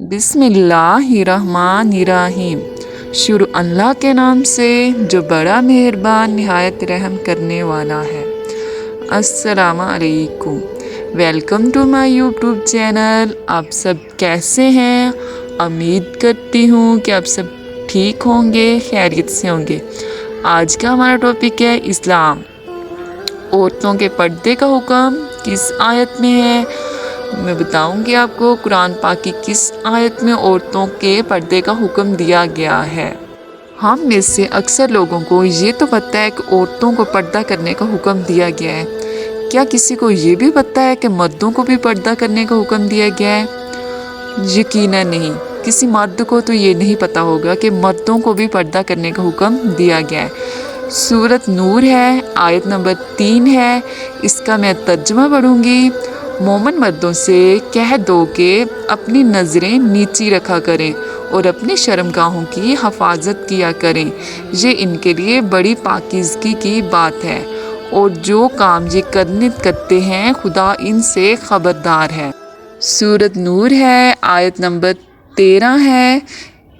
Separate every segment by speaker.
Speaker 1: बिस्मिल्लाहिर्रहमानिर्रहीम। शुरू अल्लाह के नाम से जो बड़ा मेहरबान निहायत रहम करने वाला है। अस्सलाम अलैकुम, welcome to my YouTube channel. आप सब कैसे हैं? उम्मीद करती हूँ कि आप सब ठीक होंगे, खैरियत से होंगे। आज का हमारा टॉपिक है इस्लाम। औरतों के पर्दे का हुक्म किस आयत में है? मैं बताऊंगी आपको कुरान पाक की किस आयत में औरतों के पर्दे का हुक्म दिया गया है। हम में से अक्सर लोगों को ये तो पता है कि औरतों को पर्दा करने का हुक्म दिया गया है। क्या किसी को ये भी पता है कि मर्दों को भी पर्दा करने का हुक्म दिया गया है? यकीनन नहीं। किसी मर्द को तो ये नहीं पता होगा कि मर्दों को भी पर्दा करने का हुक्म दिया गया है। सूरत नूर है, आयत नंबर 3 है। इसका मैं तर्जुमा पढ़ूंगी। मोमिन मर्दों से कह दो कि अपनी नज़रें नीची रखा करें और अपनी शर्मगाहों की हिफाजत किया करें। ये इनके लिए बड़ी पाकीज़गी की बात है और जो काम ये करते हैं खुदा इनसे ख़बरदार है। सूरत नूर है, आयत नंबर 13 है।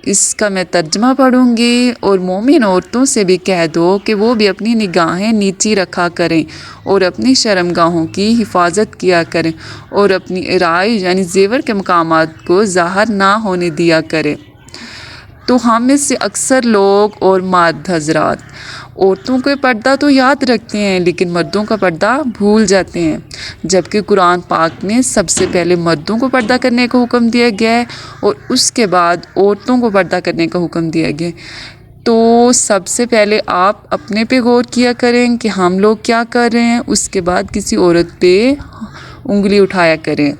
Speaker 1: इसका मैं तर्जुमा पढ़ूंगी। और मोमिन औरतों से भी कह दो कि वो भी अपनी निगाहें नीची रखा करें और अपनी शर्मगाहों की हिफाजत किया करें और अपनी राय यानी जेवर के मकामात को ज़ाहिर ना होने दिया करें। तो हम में से अक्सर लोग और मर्द हजरात औरतों के पर्दा तो याद रखते हैं लेकिन मर्दों का पर्दा भूल जाते हैं, जबकि कुरान पाक में सबसे पहले मर्दों को पर्दा करने का हुक्म दिया गया है और उसके बाद औरतों को पर्दा करने का हुक्म दिया गया है। तो सबसे पहले आप अपने पे गौर किया करें कि हम लोग क्या कर रहे हैं, उसके बाद किसी औरत पे उंगली उठाया करें।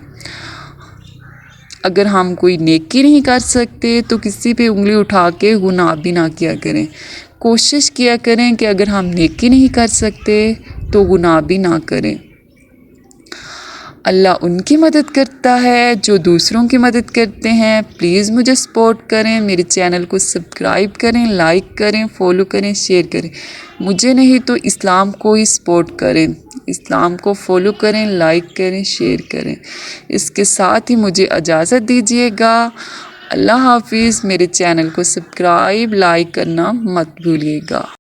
Speaker 1: अगर हम कोई नेकी नहीं कर सकते तो किसी पे उंगली उठा के गुनाह भी ना किया करें। कोशिश किया करें कि अगर हम नेकी नहीं कर सकते तो गुनाह भी ना करें। अल्लाह उनकी मदद करता है जो दूसरों की मदद करते हैं। प्लीज़ मुझे सपोर्ट करें, मेरे चैनल को सब्सक्राइब करें, लाइक करें, फॉलो करें, शेयर करें। मुझे नहीं तो इस्लाम को ही सपोर्ट करें, इस्लाम को फॉलो करें, लाइक करें, शेयर करें। इसके साथ ही मुझे इजाज़त दीजिएगा। अल्लाह हाफिज़। मेरे चैनल को सब्सक्राइब, लाइक करना मत भूलिएगा।